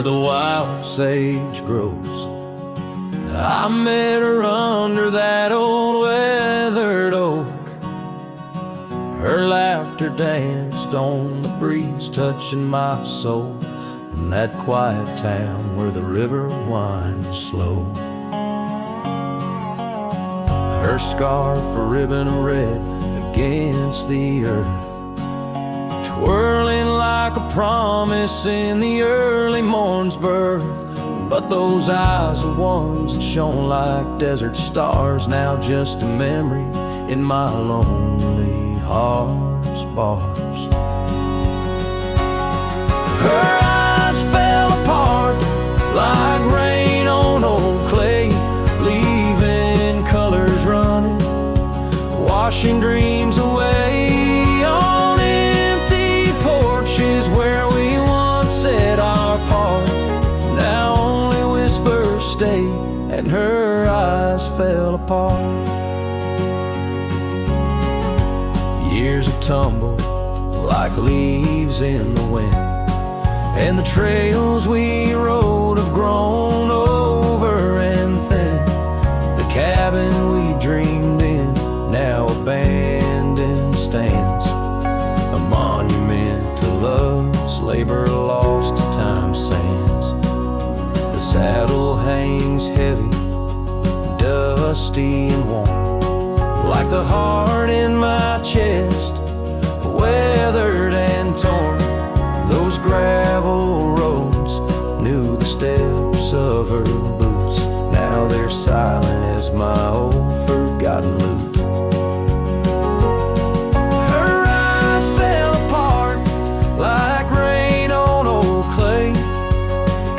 where the wild sage grows. I met her under that old weathered oak. Her laughter danced on the breeze, touching my soul in that quiet town where the river winds slow. Her scarf a ribbon of red against the earth, twirling like a promise in the early morn's birth. But those eyes are ones that shone like desert stars, now just a memory in my lonely heart's bars. Her eyes fell apart like rain on old clay, leaving colors running, washing dreams away on empty porches where we once said our part. Now only whispers stay, and her eyes fell apart. Years have tumbled like leaves in the wind, and the trails we rode have grown over and thin. The cabin we dreamed in, now abandoned, stands a monument to love's labor lost to time's sands. The saddle hangs heavy, dusty and warm, like the heart in my chest, weathered and torn. Those gravel roads knew the steps of her boots, now they're silent as my old forgotten lute. Her eyes fell apart like rain on old clay,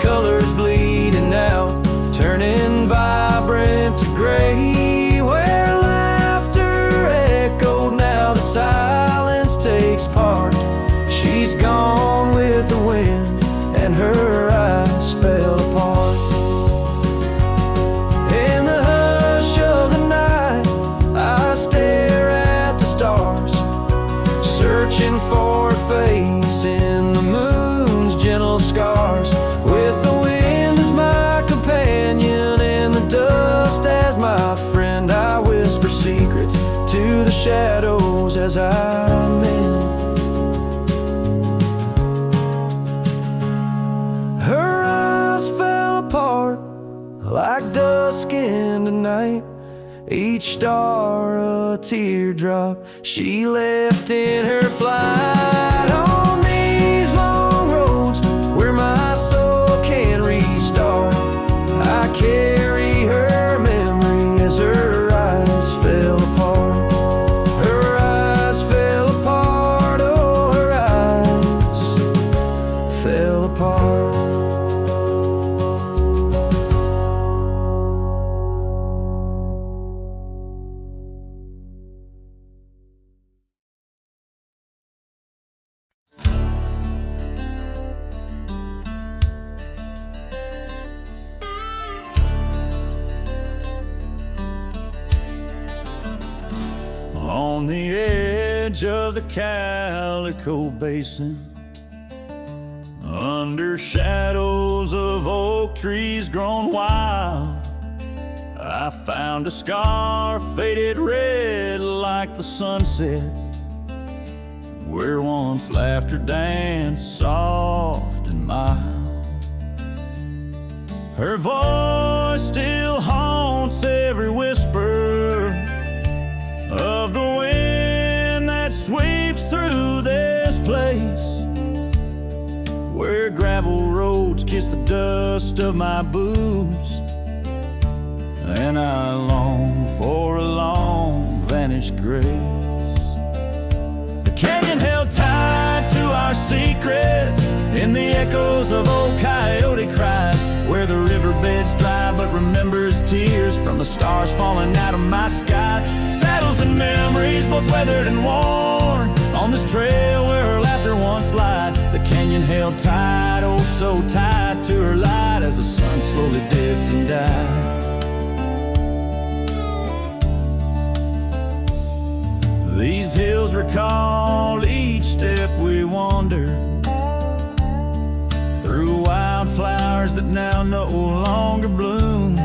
colors bleeding out, turning vibrant to gray. Where laughter echoed, now the silence takes part. She's gone with the wind, and her eyes fell apart. In the hush of the night, I stare at the stars, searching for a face in the moon's gentle scars. With the wind as my companion and the dust as my friend, I whisper secrets to the shadows as I mend. Her eyes fell apart like dusk in the night, each star a teardrop she left in her flight. On these long roads where my soul can restart, I carry her memory as her eyes fell apart. Her eyes fell apart, oh, her eyes fell apart. On the edge of the Calico Basin, under shadows of oak trees grown wild, I found a scar faded red like the sunset, where once laughter danced soft and mild. Her voice still haunts every whisper of the wind that sweeps through this place, where gravel roads kiss the dust of my boots, and I long for a long vanished grace. The canyon held tight to our secrets in the echoes of old coyote cries, where the riverbed's dry but remembers tears from the stars falling out of my skies. Saddles and memories both weathered and worn on this trail where her laughter once lied. The canyon held tight, oh so tight to her light, as the sun slowly dipped and died. These hills recall each step we wandered through wild wildflowers that now no longer bloom.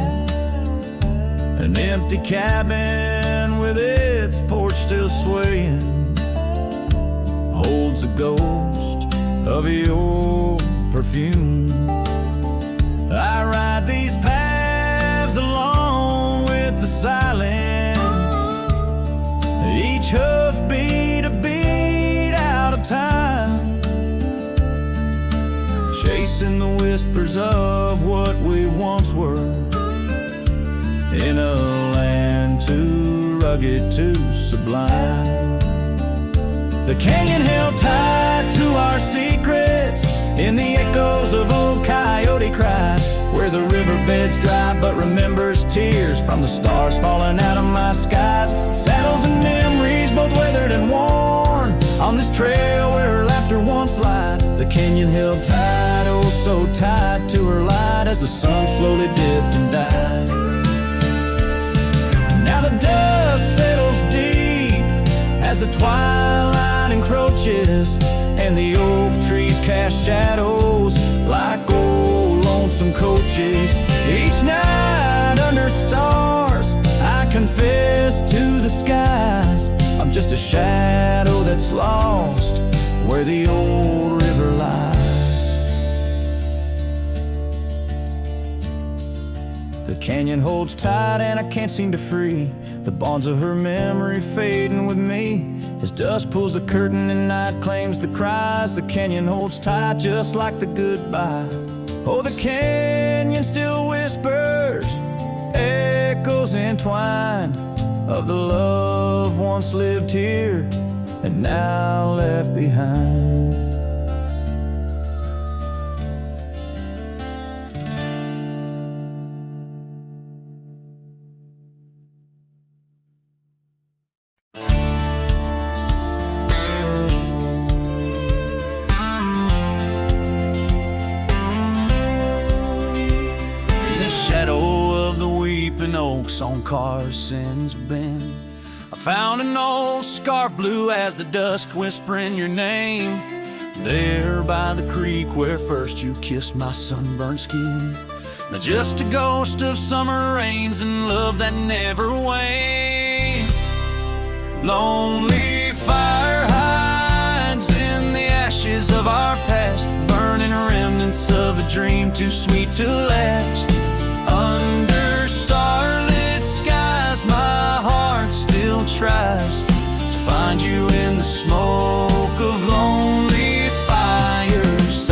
An empty cabin with its porch still swaying holds a ghost of your perfume. I ride these paths along with the silence, each hoofbeat a beat out of time, chasing the whispers of what we once were, in a land too rugged, too sublime. The canyon held tight to our secrets in the echoes of old coyote cries, where the riverbed's dry but remembers tears from the stars falling out of my skies. Saddles and memories both weathered and worn on this trail where laughter once lied. The canyon held tight, oh so tight to her light, as the sun slowly dipped and died. Now the dust settles deep as the twilight encroaches, and the oak trees cast shadows like old lonesome coaches. Each night under stars I confess to the skies, I'm just a shadow that's lost where the old river lies. The canyon holds tight and I can't seem to free the bonds of her memory fading with me. As dusk pulls the curtain and night claims the cries, the canyon holds tight just like the goodbye. Oh, the canyon still whispers, echoes entwined, of the love once lived here and now left behind. Oaks on Carson's Bend, I found an old scarf blue as the dusk whispering your name, there by the creek where first you kissed my sunburned skin. Now just a ghost of summer rains and love that never waned. Lonely fire hides in the ashes of our past, burning remnants of a dream too sweet to last. Under starlit skies, my heart still tries to find you in the smoke of lonely firesides.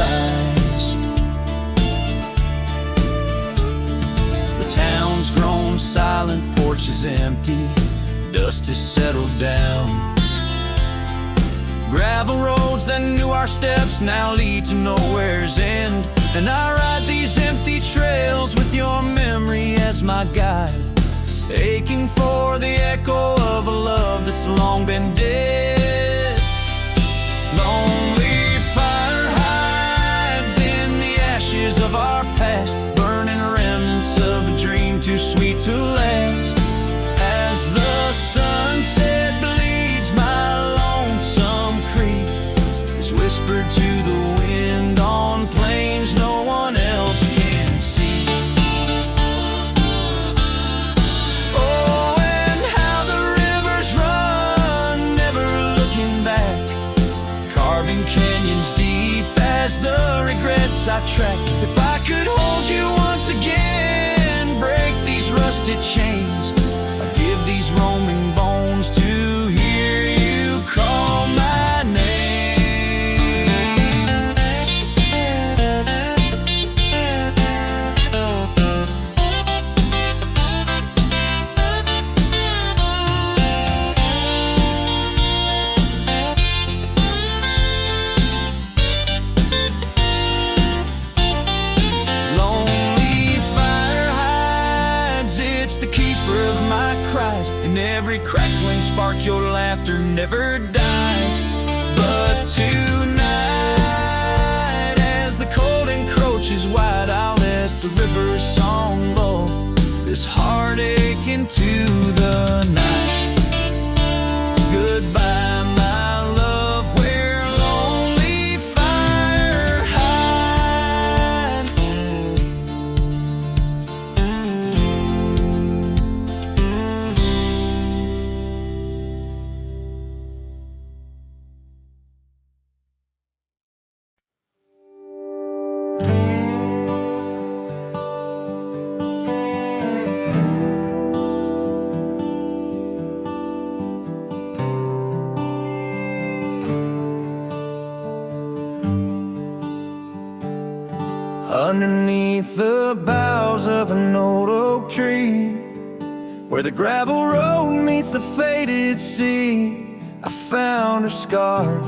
The town's grown silent, porch is empty, dust has settled down. Gravel roads that knew our steps now lead to nowhere's end, and I ride these empty trails with your memory as my guide, aching for the echo of a love that's long been dead. Lonely fire hides in the ashes of our past, burning remnants of a dream too sweet to last. As the sunset bleeds, my lonesome creek is whispered to the wind on plains no one else can see. Oh, and how the rivers run, never looking back, carving canyons deep as the regrets I track. If I could hold you once again, break these rusted chains, I'd give these roaming bones to hear you call my name. Lonely fire hides, it's the keeper of my cries, and every crackling spark your laughter never dies. But tonight, as the cold encroaches wide, I'll let the river's song lull this heartache into the night. Goodbye, my love, where lonely fire hide. underneath the boughs of an old oak tree, where the gravel road meets the faded sea, I found her scarf,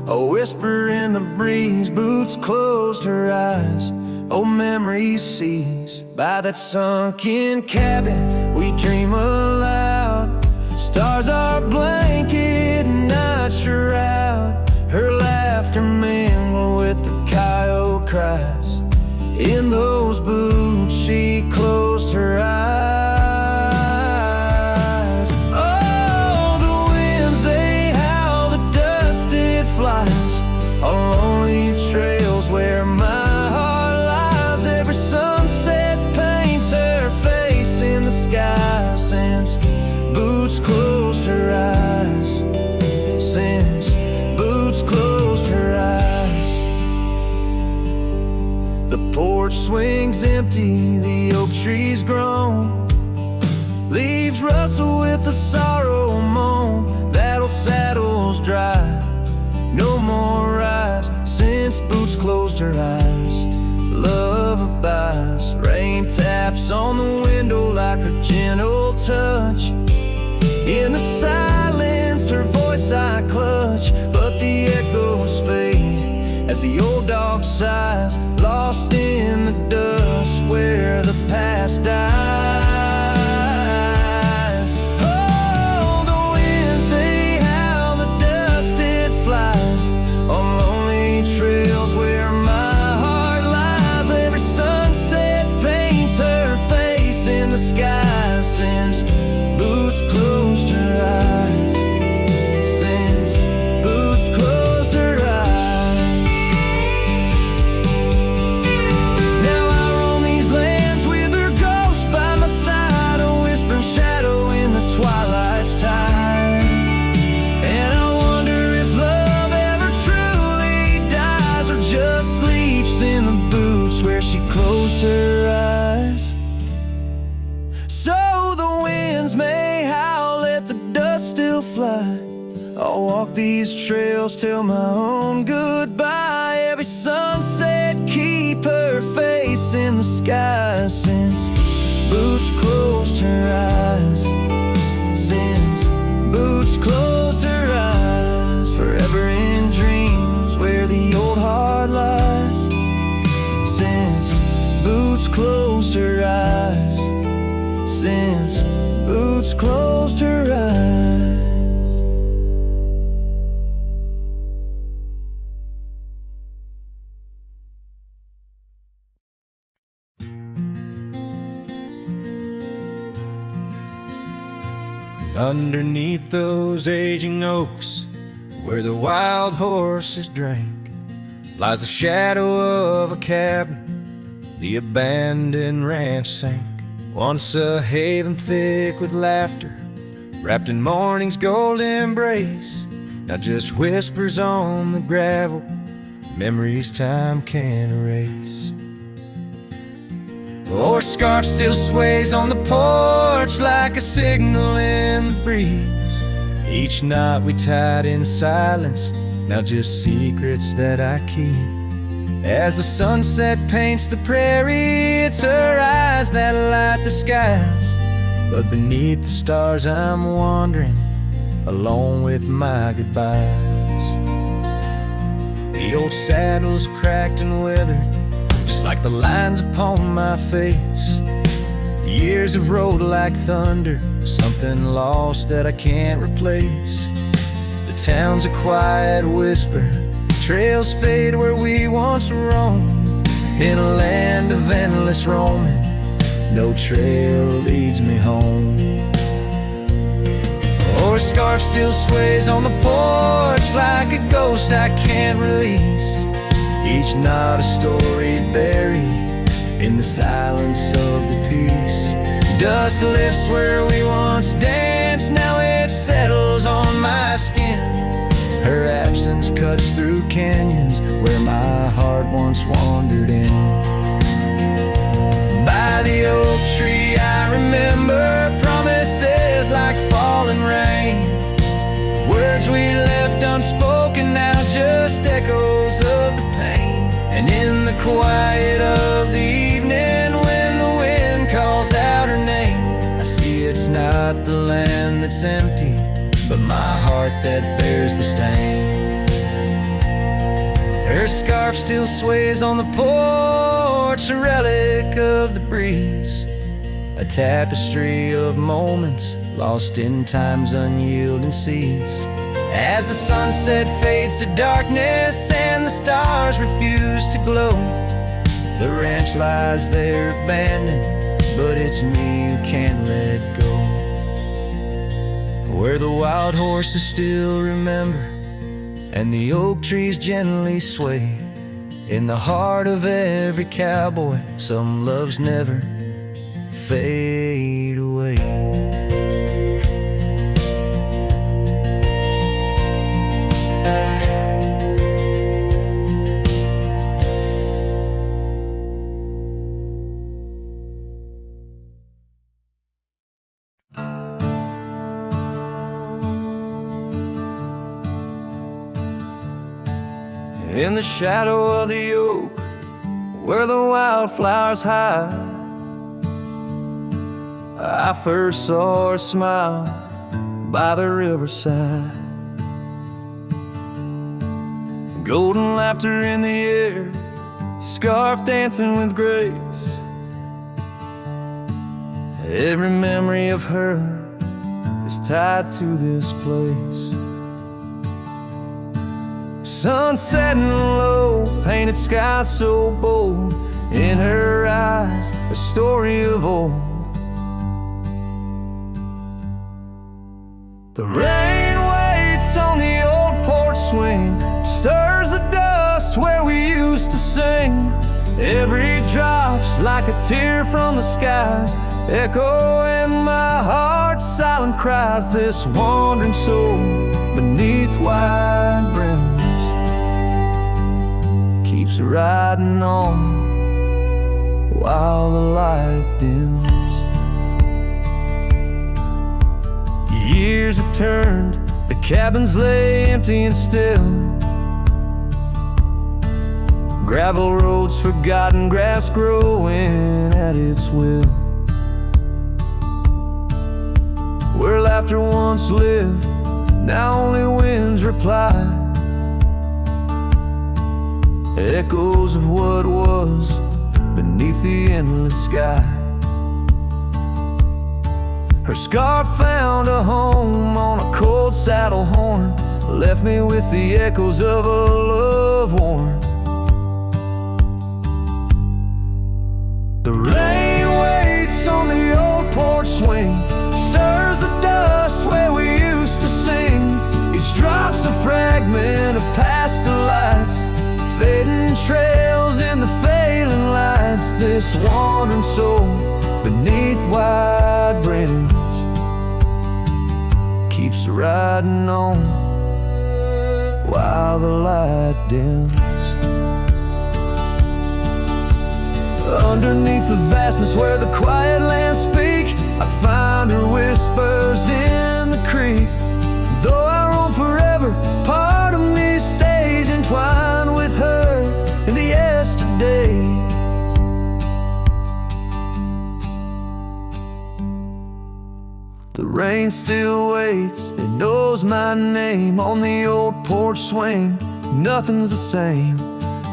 a whisper in the breeze. Boots closed her eyes, old memories seize. By that sunken cabin we dream aloud, stars are blanket, night shroud. Her laughter mingled with the coyote cries. In those boots she closed her eyes. Oh, the winds they howl, the dust it flies on lonely trails where my heart lies. Every sunset paints her face in the sky since Boots closed her eyes. Since Boots closed her eyes. The porch swings empty, the oak tree's grown, leaves rustle with the sorrow moan. That old saddle's dry, no more rides since Boots closed her eyes. Love abides, rain taps on the window like her gentle touch. In the silence her voice I clutch, but the echoes fade as the old dog sighs, lost in the dust where the past dies. Oh, the winds they howl, the dust it flies on lonely trails where my heart lies. Every sunset paints her face in the sky since Boots closed her eyes. Since Boots closed her eyes. Now I roam these lands with her ghost by my side, a whispering shadow in the twilight's tide. And I wonder if love ever truly dies or just sleeps in the boots where she closed her eyes. So the winds may howl, let the dust still fly. I'll walk these trails till my own goodbye. Every sunset keep her face in the sky since Boots closed her eyes. Since Boots closed her eyes. Forever in dreams where the old heart lies. Since Boots closed her eyes. Since Boots closed her eyes. Underneath those aging oaks, where the wild horses drank, lies the shadow of a cabin the abandoned ranch sank. Once a haven thick with laughter, wrapped in morning's gold embrace, now just whispers on the gravel, memories time can't erase. Or scarf still sways on the porch like a signal in the breeze. Each knot we tied in silence, now just secrets that I keep. As the sunset paints the prairie, it's her eyes that light the skies. But beneath the stars I'm wandering, alone with my goodbyes. The old saddle's cracked and withered, just like the lines upon my face. Years have rolled like thunder, something lost that I can't replace. The town's a quiet whisper, trails fade where we once roamed. In a land of endless roaming, no trail leads me home. Or a scarf still sways on the porch like a ghost I can't release. Each knot a story buried in the silence of the peace. Dust lifts where we once danced, now it settles on my skin. Her absence cuts through canyons where my heart once wandered in. By the oak tree I remember promises like falling rain. Words we left unspoken, now just echoes of the pain. And in the quiet of the not the land that's empty, but my heart that bears the stain. Her scarf still sways on the porch, a relic of the breeze, a tapestry of moments lost in time's unyielding seas. As the sunset fades to darkness and the stars refuse to glow, the ranch lies there abandoned, but it's me who can't let go. Where the wild horses still remember and the oak trees gently sway, in the heart of every cowboy some loves never fade away. In the shadow of the oak, where the wildflowers hide, I first saw her smile by the riverside. Golden laughter in the air, scarf dancing with grace. Every memory of her is tied to this place. Sun setting low, painted sky so bold, in her eyes a story of old. The rain waits on the old porch swing, stirs the dust where we used to sing. Every drop's like a tear from the skies, echo in my heart, silent cries. This wandering soul beneath wide brims keeps riding on while the light dims. Years have turned, the cabins lay empty and still. Gravel roads forgotten, grass growing at its will. Where laughter once lived, now only winds reply. Echoes of what was beneath the endless sky. Her scarf found a home on a cold saddle horn, left me with the echoes of a love worn. The rain waits on the old porch swing, stirs the dust where we used to sing. Each drop's a fragment of past delights, fading trails in the failing lights. This wandering soul beneath wide brims keeps riding on while the light dims. Underneath the vastness where the quiet lands speak, I find her whispers in the creek. Though I roam forever, part of me stays entwined with her in the yesterdays. The rain still waits, it knows my name on the old porch swing. Nothing's the same.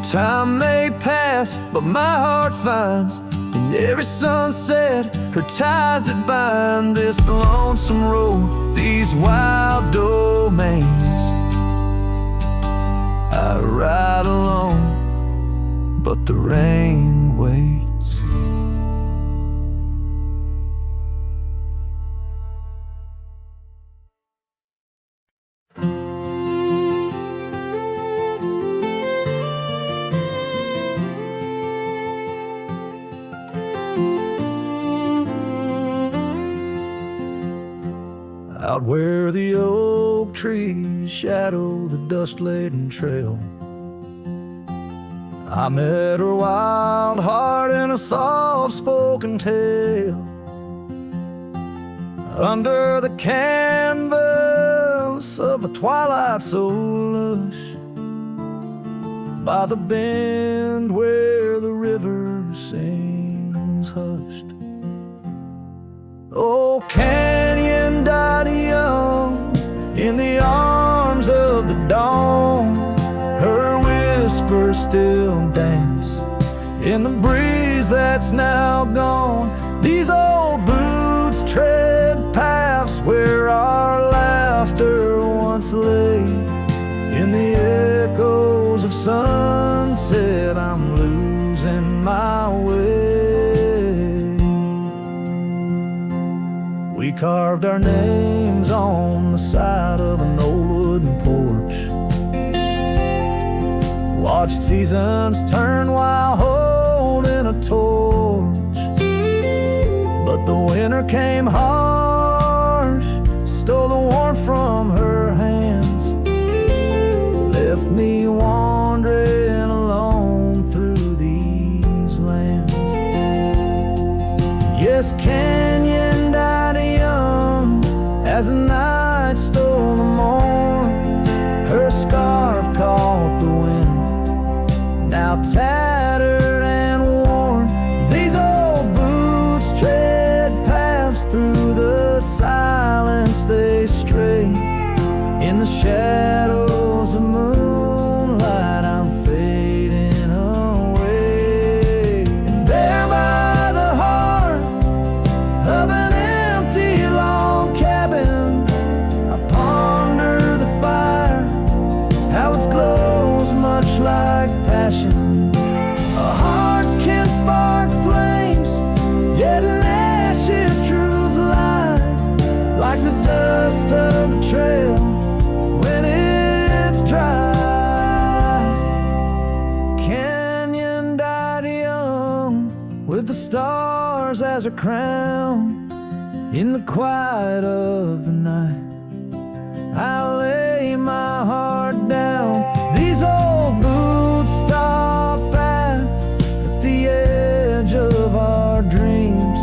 Time may pass, but my heart finds in every sunset her ties that bind this lonesome road, these wild domains. I ride alone, but the rain waits. Out where the oak trees shadow the dust-laden trail, I met her wild heart in a soft-spoken tale. Under the canvas of a twilight so lush, by the bend where the river sings hushed, Oh, canyon died young in the arms of the dawn. Her whispers still dance in the breeze that's now gone. These old boots tread paths where our laughter once lay. In the echoes of sunset, I'm losing my way. We carved our names on the side of an old wooden porch, watched seasons turn while holding a torch. But the winter came harsh, stole the warmth from her hands, left me wandering alone through these lands. Yes, Canyon died young as the night stole the morn. Her scarf caught the wind, now tattered and worn. These old boots tread paths through the silence they stray. In the shadows of moonlight, I'm fading away. And there by the hearth of an empty log cabin, I ponder the fire, how its glow's much like passion. A heart can spark flames, yet in ashes truths lie, like the dust of the trail when it's dry. Canyon died young with the stars as her crown. In the quiet of the night, I lay my heart down. These old boots stop at the edge of our dreams,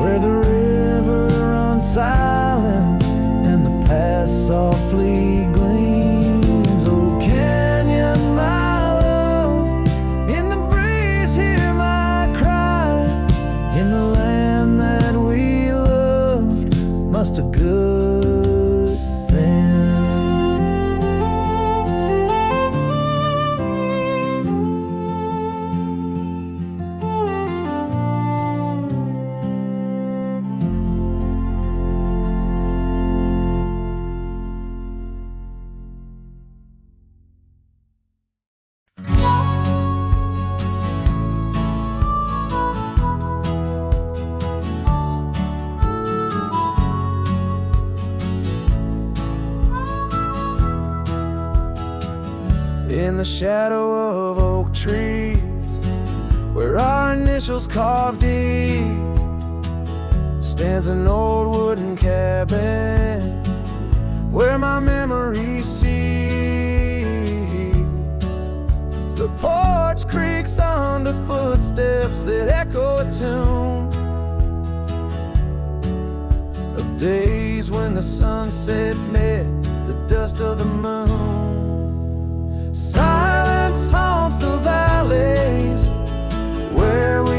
where the river runs silent and the past softly gleams. Oh, Canyon, my love, in the breeze hear my cry. In the land that we loved, must a good thing. In the shadow of oak trees, where our initials carved deep, stands an old wooden cabin where my memories see. The porch creaks under footsteps that echo a tune of days when the sunset met the dust of the moon. Silence haunts the valleys where we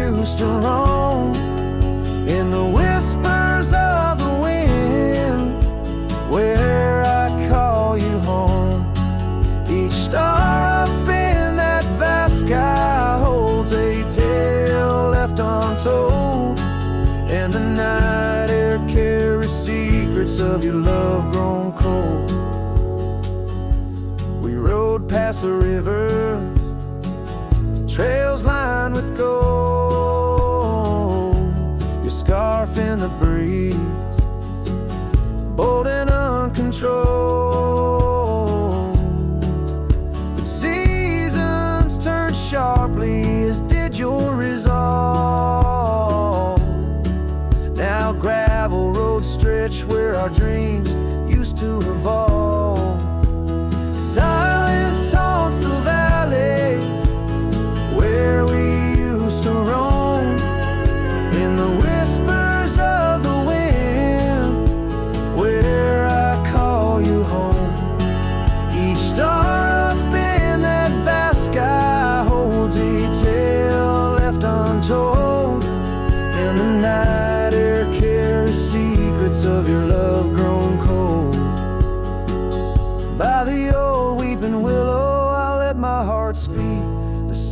used to roam. In the whispers of the wind, where I call you home. Each star up in that vast sky holds a tale left untold, and the night air carries secrets of your love grown cold. Past the rivers, trails lined with gold, your scarf in the breeze, bold and uncontrolled. But seasons turned sharply, as did your resolve. Now gravel roads stretch where our dreams used to revolve. Silence haunts the valleys where we used to roam. In the whispers of the wind, where I call you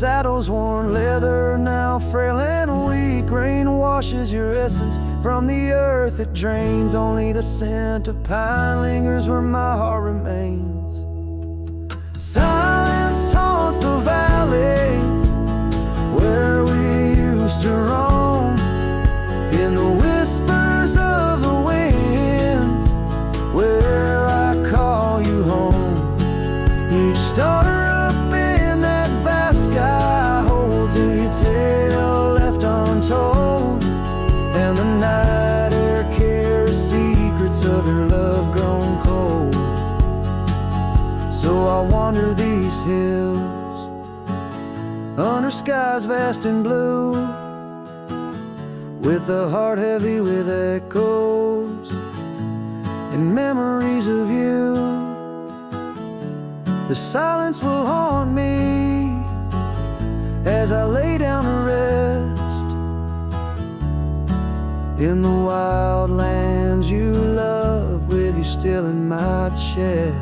saddle's worn leather, now frail and weak. Rain washes your essence from the earth it drains. Only the scent of pine lingers where my heart remains. Silence haunts the valleys where we used to roam. In the whispers of the wind, where I call you home. Each star up in that vast sky holds a tale left untold, and the night air carries secrets of your love grown cold. So I wander these hills under skies vast and blue, with a heart heavy with echoes and memories of you. The silence will haunt me as I lay down to rest in the wild lands you love, with you still in my chest.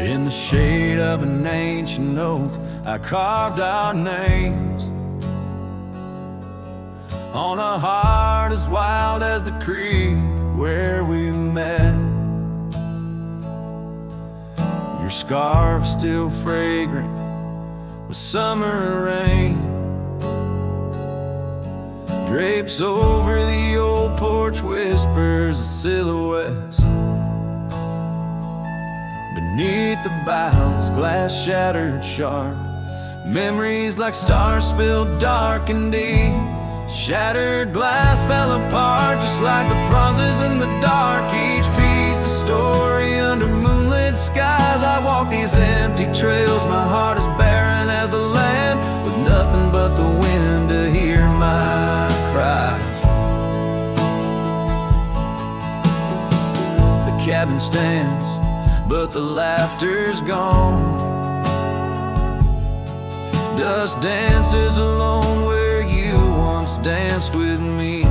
In the shade of an ancient oak, I carved our names on a heart as wild as the creek where we met. Your scarf still fragrant with summer rain drapes over the old porch, whispers of silhouettes. Beneath the boughs, glass shattered sharp, memories like stars spilled dark and deep. Shattered glass fell apart just like the pauses in the dark. Each piece a story under moonlit skies. I walk these empty trails, my heart is barren as a land, with nothing but the wind to hear my cries. The cabin stands, but the laughter's gone. Dust dances alone where you once danced with me.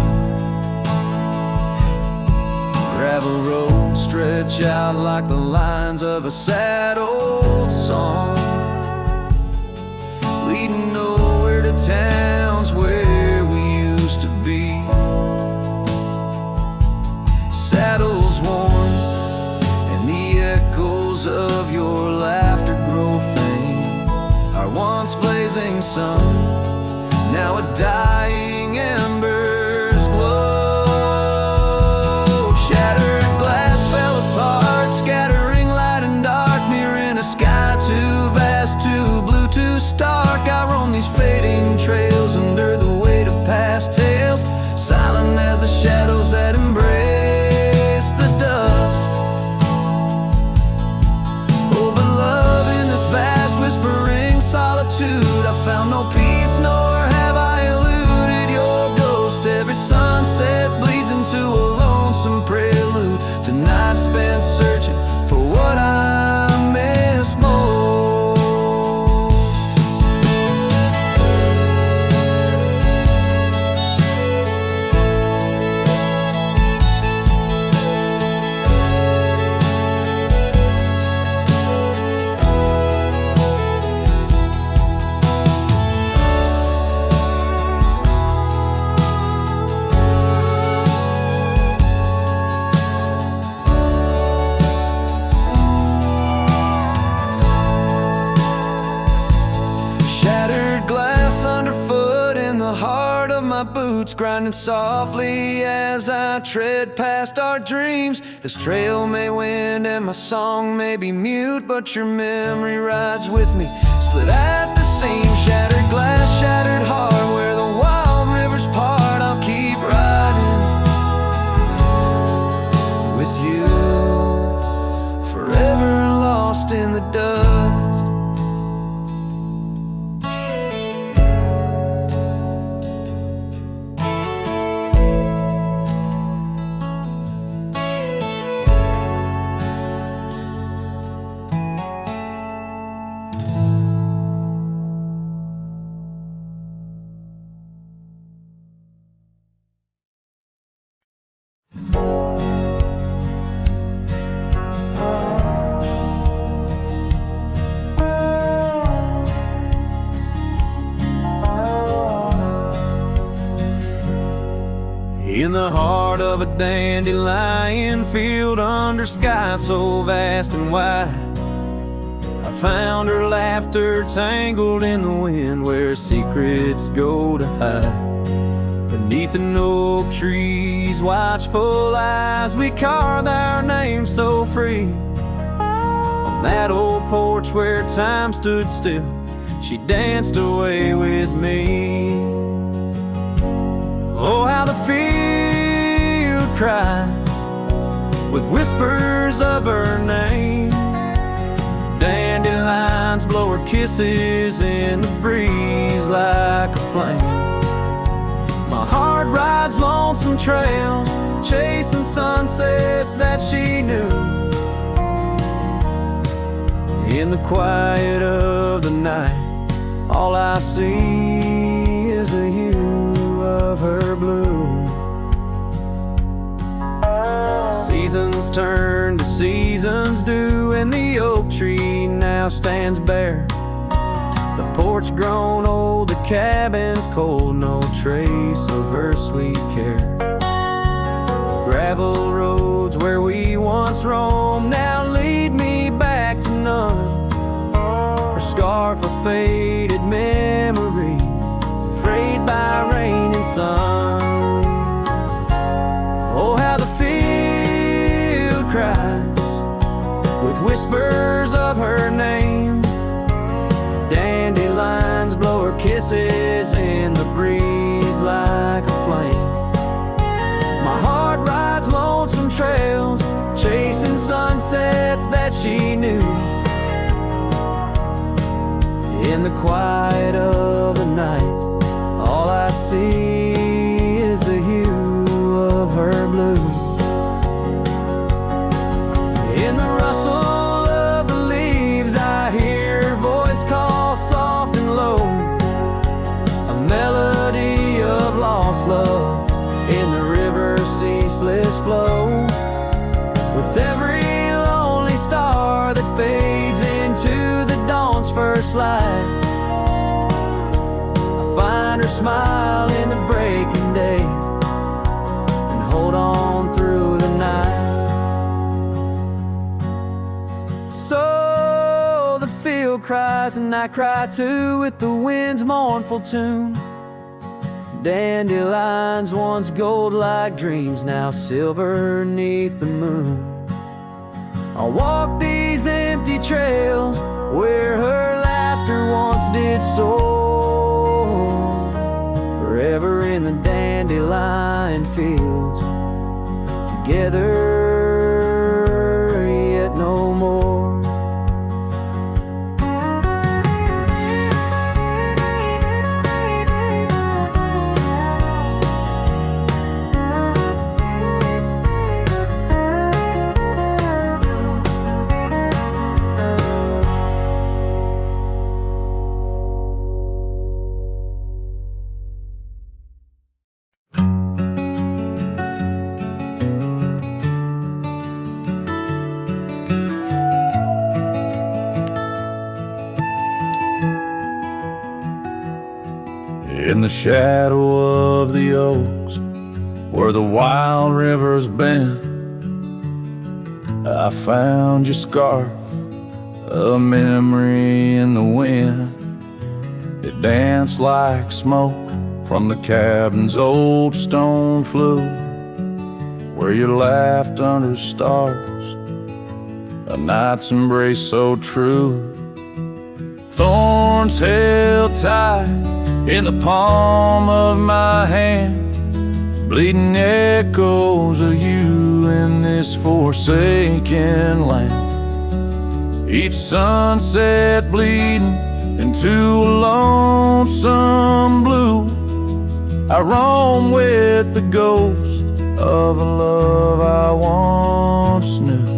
Gravel roads stretch out like the lines of a sad old song, leading nowhere to towns where we used to be. Saddles worn and the echoes of your laughter grow faint. Our once blazing sun, now a dying embers glow. Shattered glass fell apart, scattering light and dark, mirroring a sky too vast, too blue, too stark. I roam these fading trails under the weight of past tales, silent as the shadows that embrace the dusk. Oh, but love in this vast whispering solitude, I found no peace, nor have I eluded your ghost. Every sunset bleeds into a lonesome prelude to nights spent searching for what I miss most. Boots grinding softly as I tread past our dreams. This trail may wind and my song may be mute, but your memory rides with me, split at the seam. Shattered glass, shattered heart, where the wild rivers part. I'll keep riding with you, forever lost in the dust. In the heart of a dandelion field under sky so vast and wide, I found her laughter tangled in the wind where secrets go to hide. Beneath an oak tree's watchful eyes, we carved our names so free. On that old porch where time stood still, she danced away with me. Oh, how the field cries with whispers of her name. Dandelions blow her kisses in the breeze like a flame. My heart rides lonesome trails, chasing sunsets that she knew. In the quiet of the night, all I see is the hue of her blue. Seasons turn to seasons do, and the oak tree now stands bare. The porch grown old, the cabin's cold, no trace of her sweet care. Gravel roads where we once roamed now lead me back to none. Her scarf a faded memory, frayed by rain and sun. Oh, how the field cries with whispers of her name. Dandelions blow her kisses in the breeze like a flame. My heart rides lonesome trails, chasing sunsets that she knew. In the quiet of the night, all I see is the hue of her blue. In the rustle of the leaves, I hear her voice call soft and low, a melody of lost love in the river's ceaseless flow. With every lonely star that fades into the dawn's first light, I find her smile in the breaking day and hold on through the night. So the field cries and I cry too with the wind's mournful tune. Dandelions once gold like dreams, now silver neath the moon. I'll walk these empty trails where her laughter once did soar, forever in the dandelion fields, together yet no more. In the shadow of the oaks, where the wild rivers bend, I found your scarf, a memory in the wind. It danced like smoke from the cabin's old stone flue, where you laughed under stars, a night's embrace so true. Thorns held tight in the palm of my hand, bleeding echoes of you in this forsaken land. Each sunset bleeding into a lonesome blue, I roam with the ghost of a love I once knew.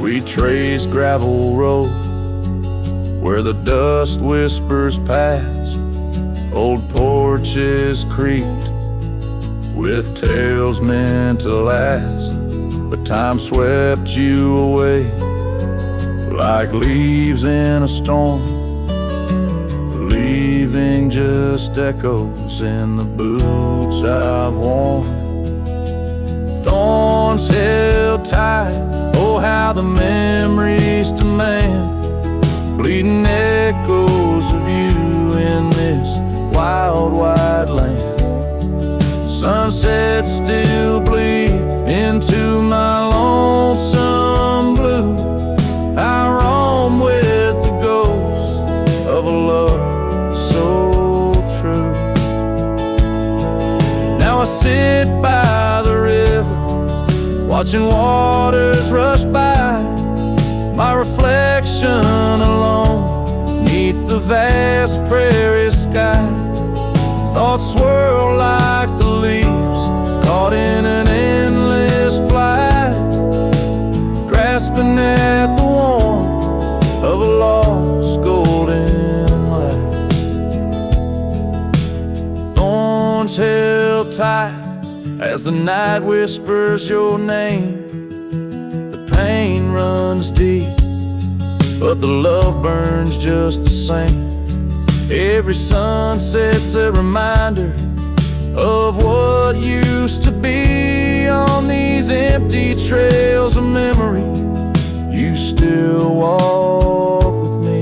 We trace gravel road where the dust whispers past, old porches creaked with tales meant to last. But time swept you away like leaves in a storm, leaving just echoes in the boots I've worn. Thorns held tight, oh how the memories demand bleeding echoes of you in this wild, wide land. Sunsets still bleed into my lonesome blue. I roam with the ghost of a love so true. Now I sit by the river, watching waters rush by, my reflection alone neath the vast prairie sky. Thoughts swirl like the leaves caught in an endless flight, grasping at the warmth of a lost golden light. Thorns held tight as the night whispers your name. The pain runs deep, but the love burns just the same. Every sunset's a reminder of what used to be. On these empty trails of memory, you still walk with me.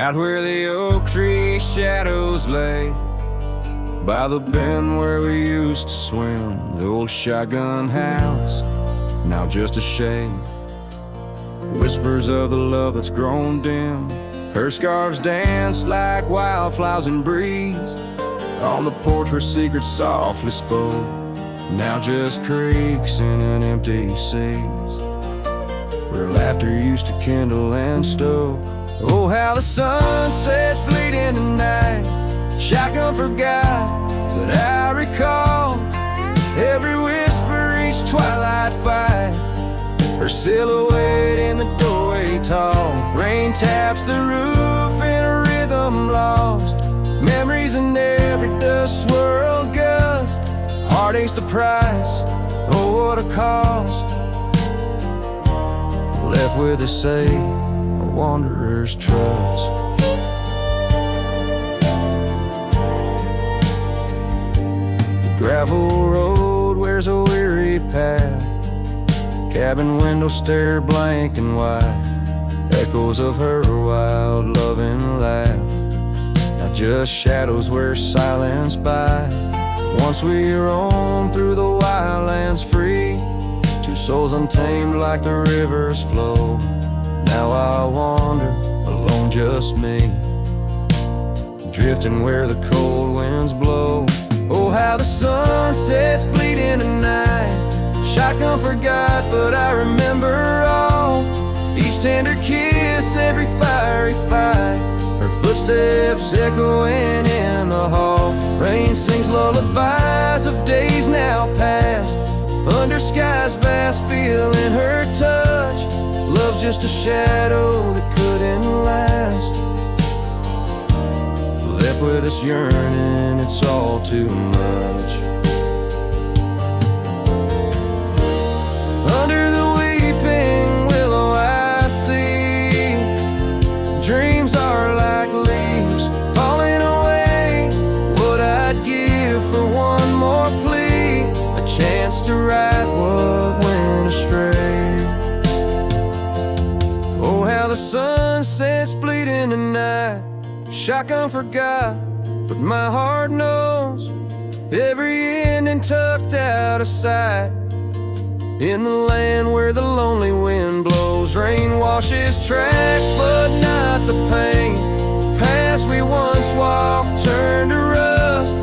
Out where the oak tree shadows lay, by the bend where we used to swim, the old shotgun house, now just a shade. Whispers of the love that's grown dim, her scarves dance like wildflowers in breeze. On the porch where secrets softly spoke, now just creaks in an empty seas, where laughter used to kindle and stoke. Oh, how the sunsets bleed into night. Shotgun forgot, but I recall every whisper, each twilight fight. Her silhouette in the doorway tall. Rain taps the roof in a rhythm lost. Memories in every dust swirl gust. Heartache's the price, oh what a cost. Left with a say, wanderer's trust. The gravel road wears a weary path. Cabin window stare blank and white. Echoes of her wild loving laugh. Now just shadows where silence by. Once we roam through the wildlands free, two souls untamed like the river's flow. Now I wander, alone just me, drifting where the cold winds blow. Oh, how the sunsets bleed into night. Shotgun forgot, but I remember all. Each tender kiss, every fiery fight. Her footsteps echoing in the hall. Rain sings lullabies of days now past. Under skies vast, feeling her touch. Love's just a shadow that couldn't last. Left with us yearning, it's all too much. Under the weeping willow I see dreams are like leaves falling away. What I'd give for one more plea, a chance to right what went astray. Oh, how the sunsets bleed into night. Shotgun forgot, but my heart knows every ending tucked out of sight. In the land where the lonely wind blows, rain washes tracks, but not the pain. Paths we once walked turn to rust.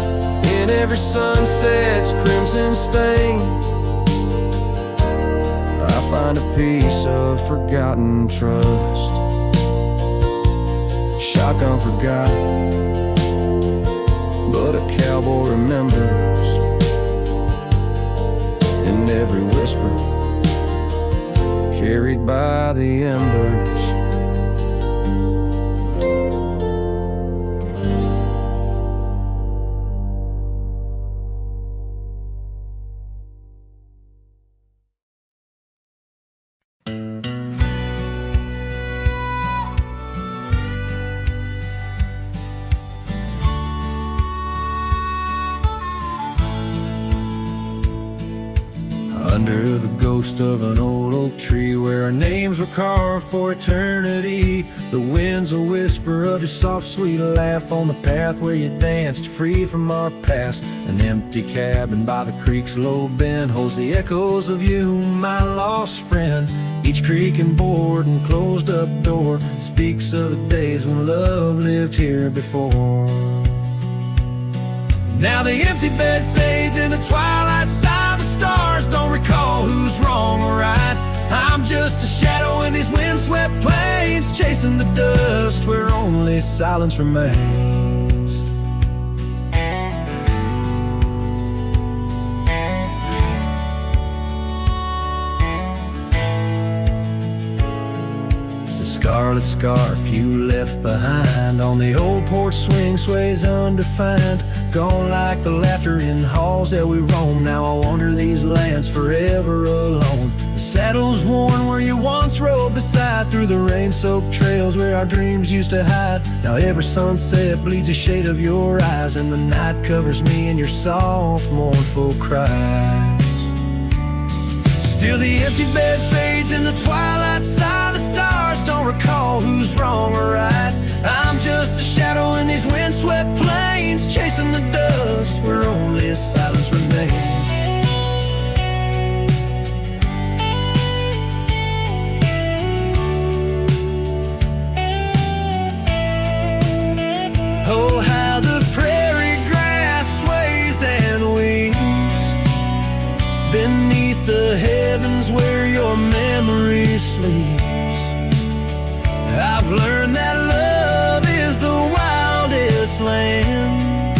In every sunset's crimson stain, I find a piece of forgotten trust. shotgun forgot, but a cowboy remembers. In every whisper carried by the embers. Under the ghost of an old oak tree, where our names were carved for eternity, the wind's a whisper of your soft sweet laugh on the path where you danced free from our past. An empty cabin by the creek's low bend holds the echoes of you, my lost friend. Each creak and board and closed up door speaks of the days when love lived here before. Now the empty bed fades in the twilight side. The stars don't recall who's wrong or right. I'm just a shadow in these windswept plains, chasing the dust where only silence remains. Scarlet scarf you left behind on the old porch swing sways undefined. Gone like the laughter in halls that we roam. Now I wander these lands forever alone. The saddle's worn where you once rode beside, through the rain-soaked trails where our dreams used to hide. Now every sunset bleeds a shade of your eyes, and the night covers me in your soft, mournful cries. Still the empty bed fades in the twilight side. The stars don't recall who's wrong or right. I'm just a shadow in these windswept plains, chasing the dust where only silence remains. Oh, how the prairie grass sways and weeps beneath the heavens where your memory sleeps. I've learned that love is the wildest land,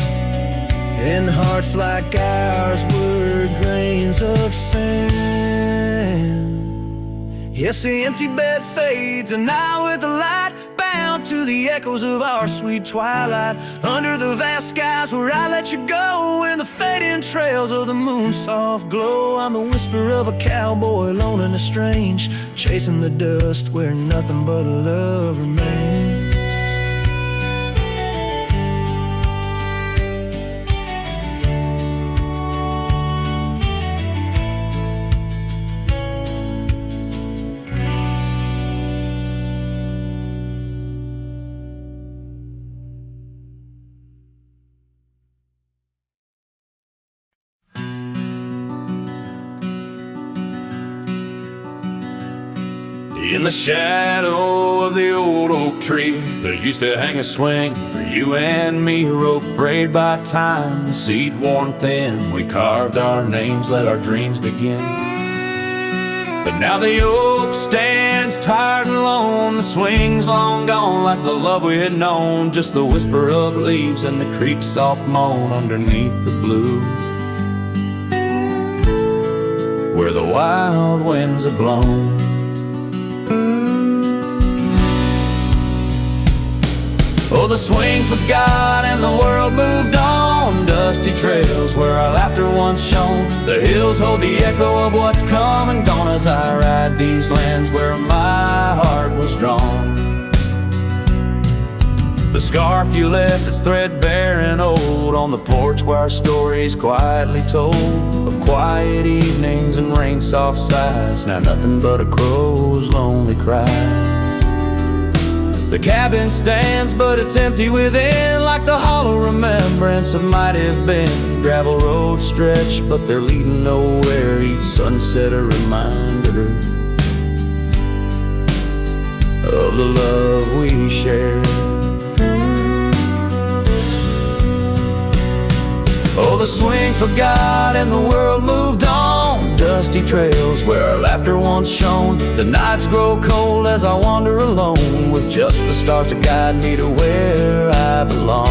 and hearts like ours were grains of sand. Yes, the empty bed fades, and I with the light, bound to the echoes of our sweet twilight. Under the vast skies where I let you go, in the fading trails of the moon's soft glow. I'm the whisper of a cowboy, alone and estranged, chasing the dust where nothing but love remains. In the shadow of the old oak tree, there used to hang a swing for you and me, a rope frayed by time, the seed worn thin. We carved our names, let our dreams begin. But now the oak stands tired and alone, the swing's long gone like the love we had known. Just the whisper of leaves and the creek's soft moan underneath the blue, where the wild winds have blown. Oh, the swing forgot and the world moved on. Dusty trails where our laughter once shone. The hills hold the echo of what's come and gone as I ride these lands where my heart was drawn. The scarf you left is threadbare and old on the porch where our stories quietly told, of quiet evenings and rain-soft sighs. Now nothing but a crow's lonely cry. The cabin stands, but it's empty within, like the hollow remembrance of might have been. Gravel roads stretch, but they're leading nowhere. Each sunset a reminder of the love we shared. Oh, the swing forgot and the world moved on. dusty trails where our laughter once shone. The nights grow cold as I wander alone, with just the stars to guide me to where I belong.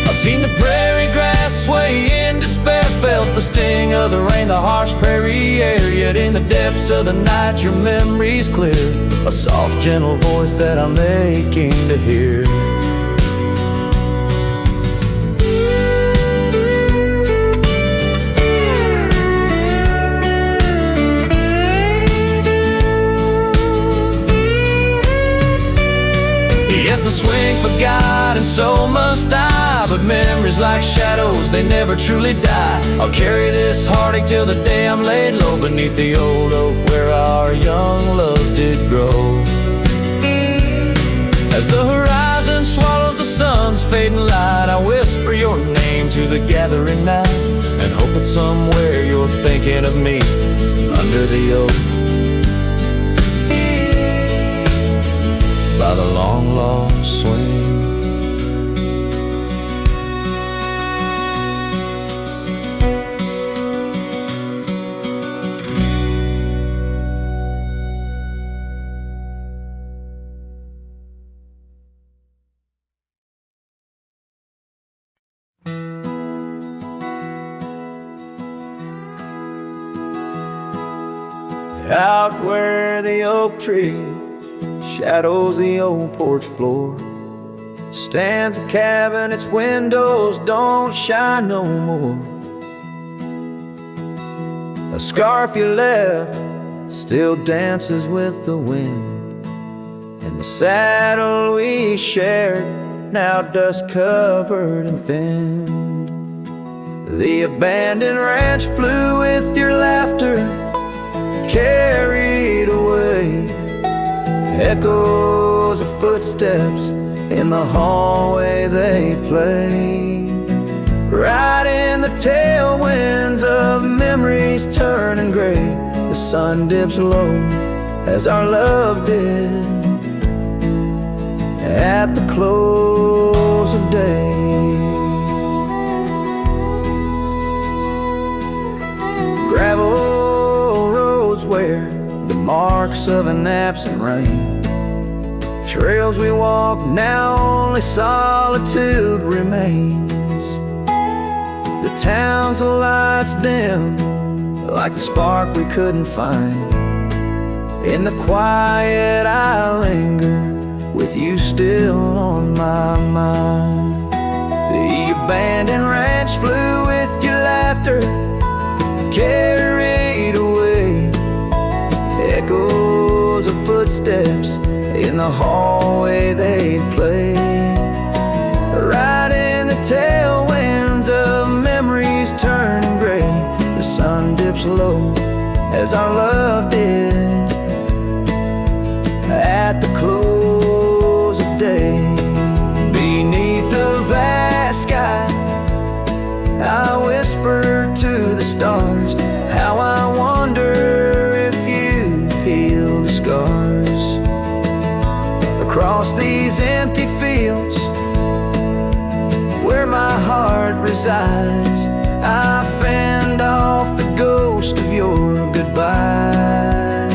I've seen the prairie grass sway in despair, felt the sting of the rain, the harsh prairie air. Yet in the depths of the night your memory's clear, a soft gentle voice that I'm aching to hear. Yes, I swing for God and so must I, but memories like shadows, they never truly die. I'll carry this heartache till the day I'm laid low beneath the old oak where our young love did grow. As the horizon swallows the sun's fading light, I whisper your name to the gathering night, and hope that somewhere you're thinking of me under the oak by the long lost swing. Out where the oak tree shadows the old porch floor, stands a cabin, its windows don't shine no more. A scarf you left still dances with the wind, and the saddle we shared, now dust covered and thinned. The abandoned ranch flew with your laughter, carried away. Echoes of footsteps in the hallway they play. Right in the tailwinds of memories turning gray, the sun dips low as our love did at the close of day. Gravel roads where the marks of an absent rain, trails we walk, now only solitude remains. The town's lights dim like the spark we couldn't find. In the quiet I linger, with you still on my mind. The abandoned ranch flew with your laughter, carried away. Echoes of footsteps in the hallway they play. Right in the tailwinds of memories turning gray, the sun dips low as our love did at the close of day. Beneath the vast sky I whisper to the stars how I wonder if you feel the scars. Across these empty fields where my heart resides, I fend off the ghost of your goodbye.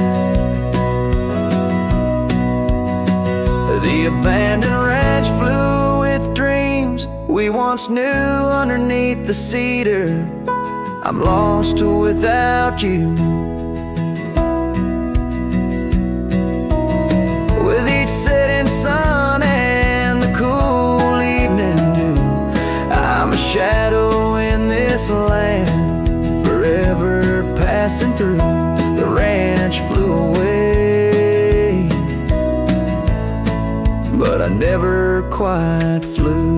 The abandoned ranch flew with dreams we once knew underneath the cedar. I'm lost without you. With each setting sun and the cool evening dew, I'm a shadow in this land, forever passing through. The ranch flew away, but I never quite flew.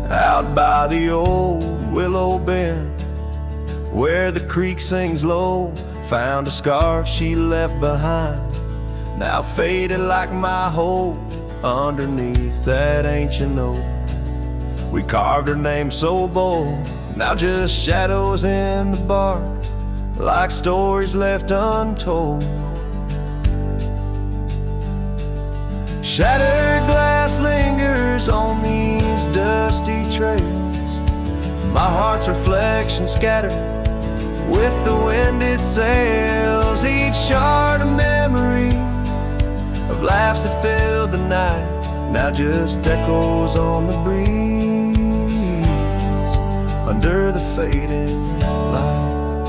Out by the old willow bend, where the creek sings low, Found a scarf she left behind, now faded like my hope, underneath that ancient oak. We carved her name so bold, now just shadows in the bark, like stories left untold. Shattered glass lingers on these dusty trails, my heart's reflection scattered with the wind it sails. Each shard a memory of laughs that filled the night, now just echoes on the breeze under the fading light.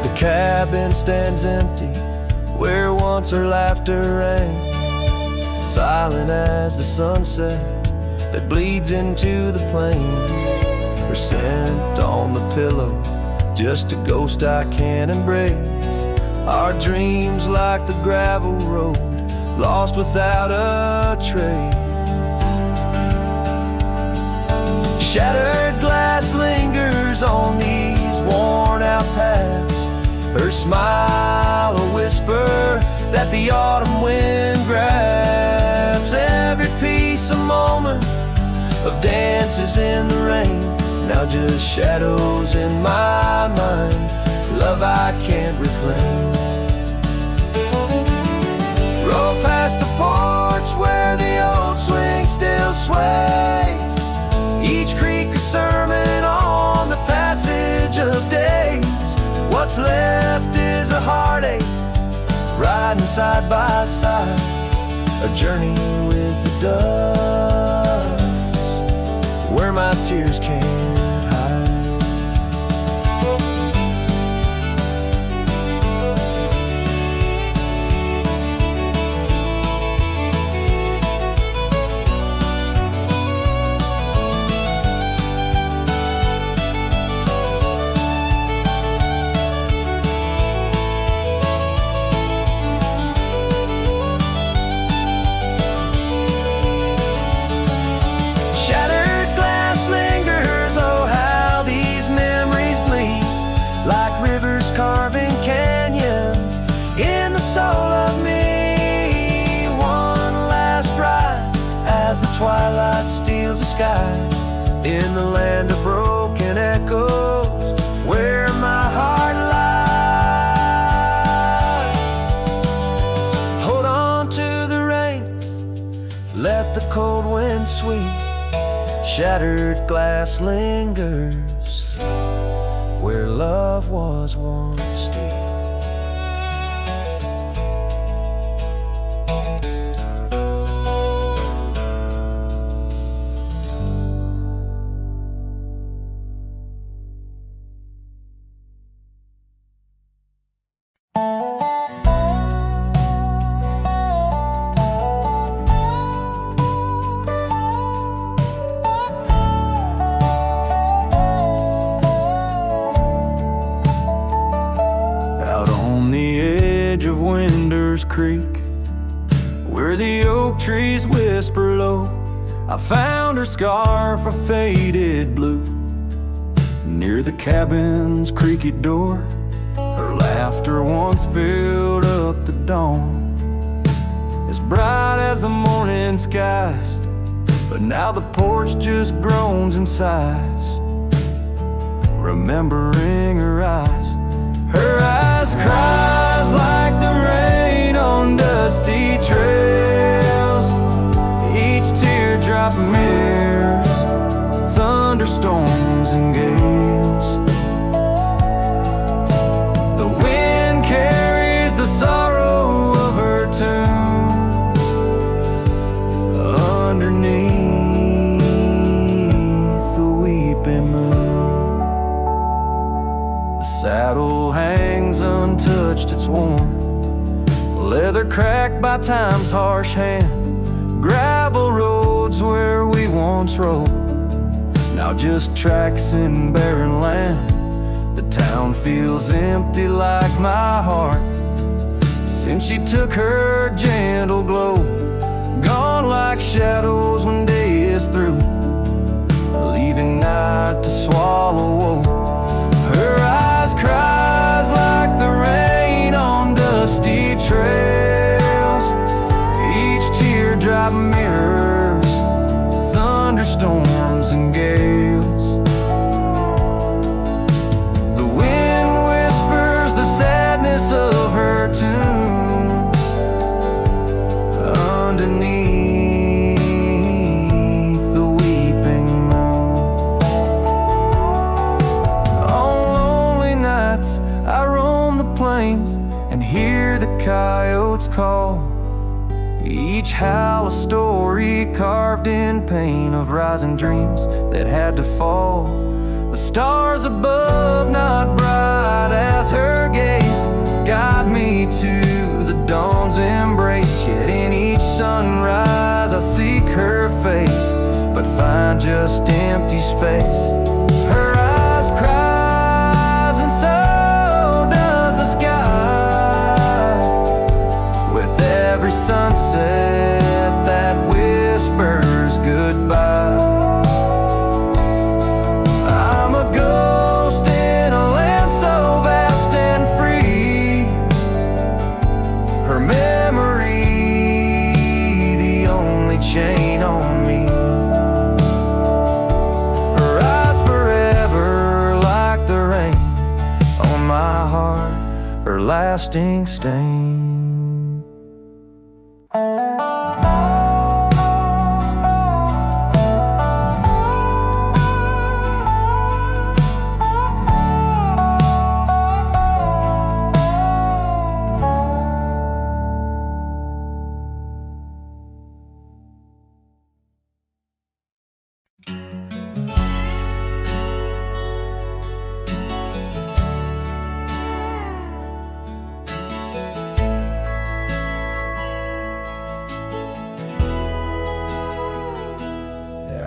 The cabin stands empty where once her laughter rang, silent as the sunset that bleeds into the plains. Her scent on the pillow, just a ghost I can't embrace. Our dreams like the gravel road, lost without a trace. Shattered glass lingers on these worn out paths, her smile a whisper that the autumn wind grabs. Every piece a moment of dances in the rain, now just shadows in my mind, love I can't reclaim. Roll past the porch where the old swing still sways, each creak a sermon on the passage of days. What's left is a heartache, riding side by side, a journey with the dust, where my tears can't hide. Carving canyons in the soul of me. One last ride as the twilight steals the sky, in the land of broken echoes where my heart lies. Hold on to the reins, let the cold wind sweep. Shattered glass lingers where love was once deep. Creek, where the oak trees whisper low, I found her scarf a faded blue. Near the cabin's creaky door, her laughter once filled up the dawn, as bright as the morning skies, but now the porch just groans and sighs, remembering her eyes cries like the rain on dusty trails. Each teardrop mirrors thunderstorms and gales. The wind carries the sorrow of her tunes underneath the weeping moon. The saddle hangs untouched, it's warm, leather cracked by time's harsh hand. Gravel roads where we once rode, now just tracks in barren land. The town feels empty like my heart since she took her gentle glow. Gone like shadows when day is through, leaving night to swallow woe. cries like the rain on dusty trails. Each teardrop mirrors thunderstorms and gales. The wind whispers the sadness of her tunes underneath the weeping moon. On lonely nights I roam the plains and hear the coyotes call. Each howl a story carved in pain of rising dreams that had to fall. The stars above, not bright as her gaze, guide me to the dawn's embrace. Yet in each sunrise I seek her face, but find just empty space. Her eyes cries and so does the sky, with every sunset that whispers goodbye. I'm a ghost in a land so vast and free, her memory the only chain on me. Her eyes forever like the rain on my heart, her lasting stain.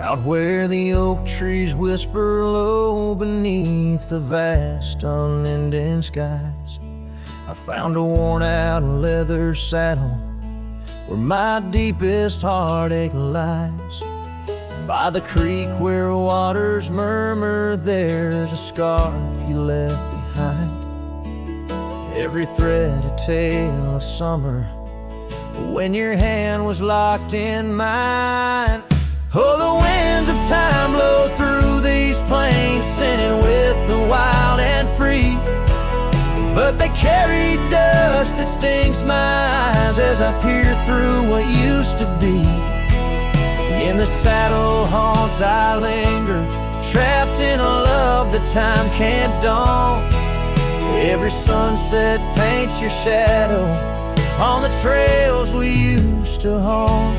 Out where the oak trees whisper low beneath the vast unending skies, I found a worn-out leather saddle where my deepest heartache lies. By the creek where waters murmur, there's a scarf you left behind. Every thread a tale of summer when your hand was locked in mine. Oh, the winds of time blow through these plains, scented with the wild and free. But they carry dust that stings my eyes as I peer through what used to be. In the saddle haunts I linger, trapped in a love that time can't dawn. Every sunset paints your shadow on the trails we used to haunt.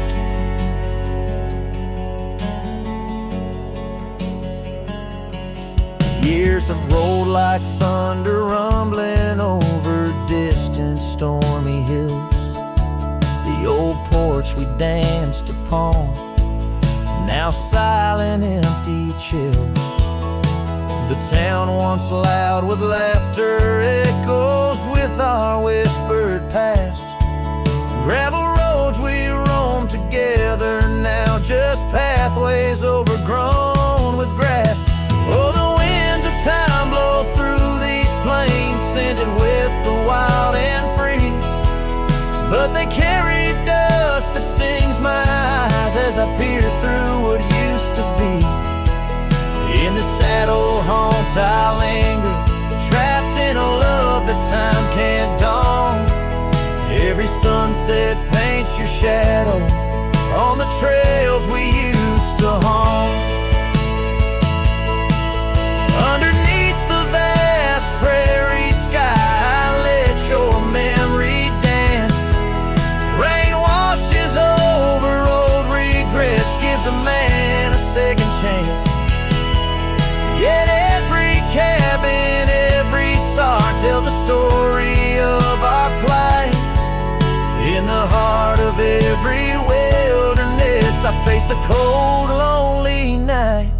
Years have rolled like thunder, rumbling over distant stormy hills. The old porch we danced upon, now silent, empty chills. The town once loud with laughter echoes with our whispered past. Gravel roads we roamed together, now just pathways overgrown with grass. Oh, the winds of time blow through these plains, scented with the wild and free. But they carry dust that stings my eyes as I peer through what used to be. In the saddle haunts I linger, trapped in a love that time can't dawn. Every sunset paints your shadow on the trails we used to haunt. Underneath the vast prairie sky, let your memory dance. Rain washes over old regrets, gives a man a second chance. Yet every cabin, every star tells a story of our plight. In the heart of every wilderness, I face the cold, lonely night.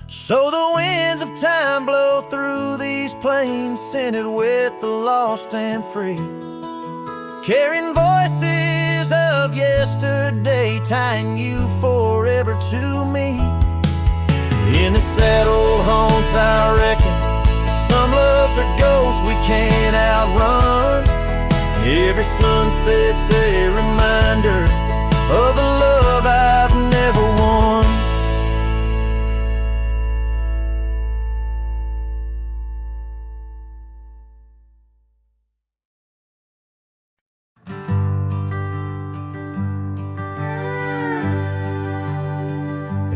So the winds of time blow through these plains, scented with the lost and free, carrying voices of yesterday, tying you forever to me. In the saddle haunts I reckon some love thoughts are ghosts we can't outrun. Every sunset's a reminder of the love I've never won.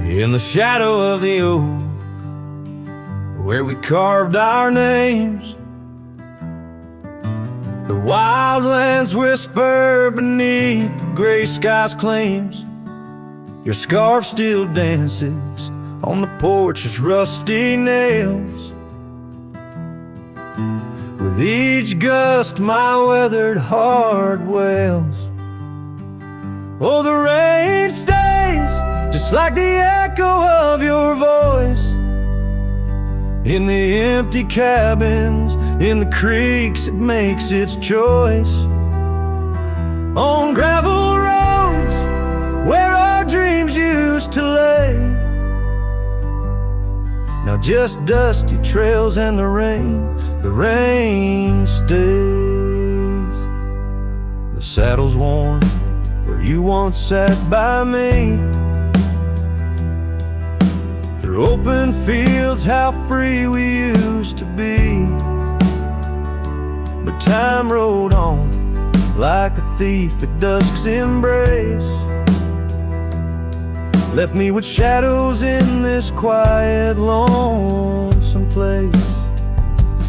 In the shadow of the oak, where we carved our names, the wildlands whisper beneath the gray sky's claims. Your scarf still dances on the porch's rusty nails. With each gust my weathered heart wails. Oh, the rain stays just like the echo of your voice in the empty cabins, in the creeks it makes its choice. On gravel roads where our dreams used to lay, now just dusty trails and the rain stays. The saddle's worn where you once sat by me. Through open fields, how free we used to be. But time rode on like a thief at dusk's embrace, left me with shadows in this quiet, lonesome place.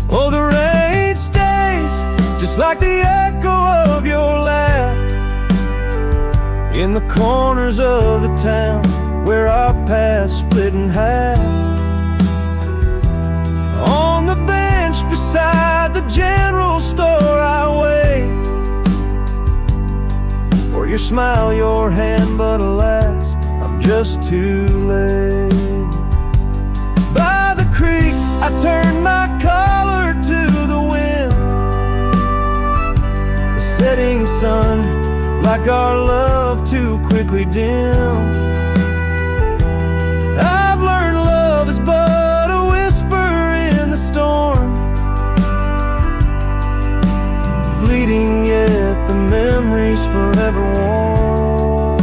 Oh, the rain stays just like the echo of your laugh in the corners of the town where our paths split in half. On the bench beside the general store I wait for your smile, your hand, but alas, I'm just too late. By the creek I turned my collar to the wind. The setting sun, like our love, too quickly dim. I've learned love is but a whisper in the storm, fleeting yet the memories forever warm.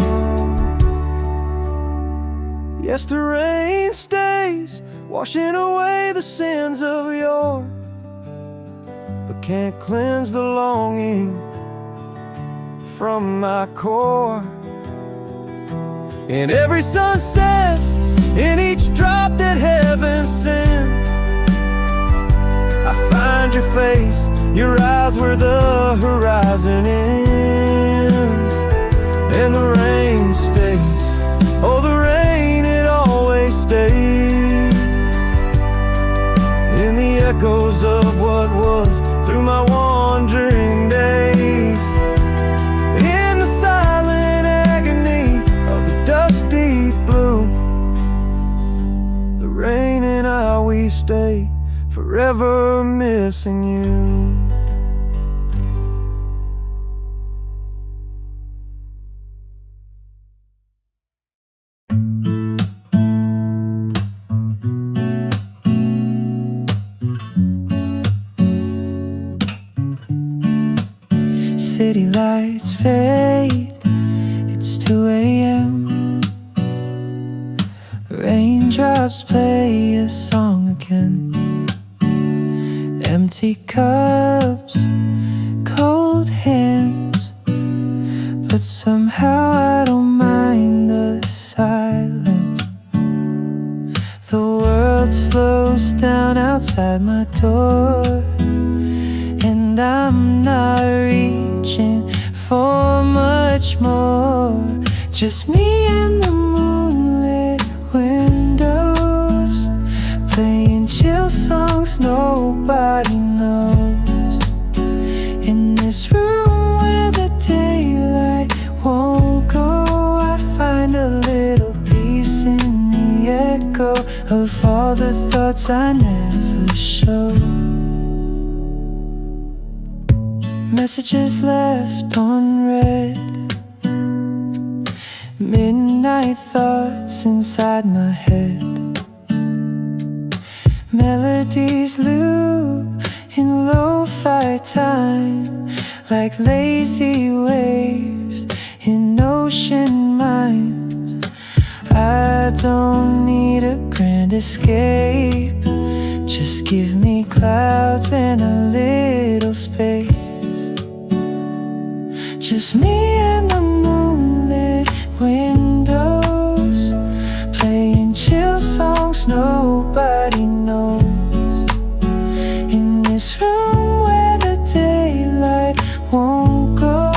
Yes, the rain stays, washing away the sins of yore, but can't cleanse the longing from my core. In every sunset, in each drop that heaven sends, I find your face, your eyes where the horizon ends. And the rain stays, oh the rain, it always stays in the echoes of what was through my wandering days. In the silent agony of the dusty blue, the rain and I, we stay forever missing you. City lights fade, it's 2 a.m. Raindrops play a song again. Empty cups, cold hands, but somehow I don't mind the silence. The world slows down outside my door, and I'm not reaching for much more. Just me and the moonlit windows, playing chill songs nobody knows. In this room where the daylight won't go, I find a little peace in the echo of all the thoughts I never showed. Messages left unread, midnight thoughts inside my head. Melodies loop fight time like lazy waves in ocean minds. I don't need a grand escape, just give me clouds and a little space. Just me and the moonlit windows, playing chill songs nobody knows. In this room where the daylight won't go,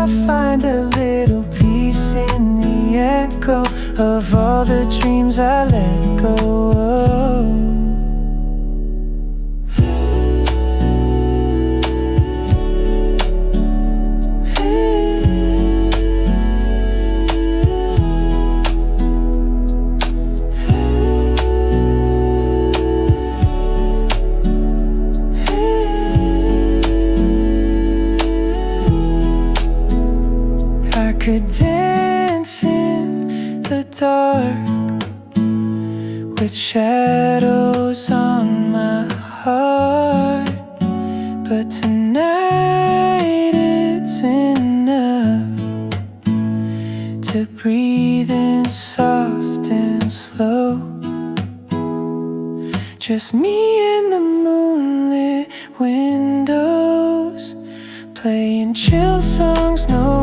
I find a little peace in the echo of all the dreams I let go of. Could dance in the dark with shadows on my heart, but tonight it's enough to breathe in soft and slow. Just me and the moonlit windows, playing chill songs no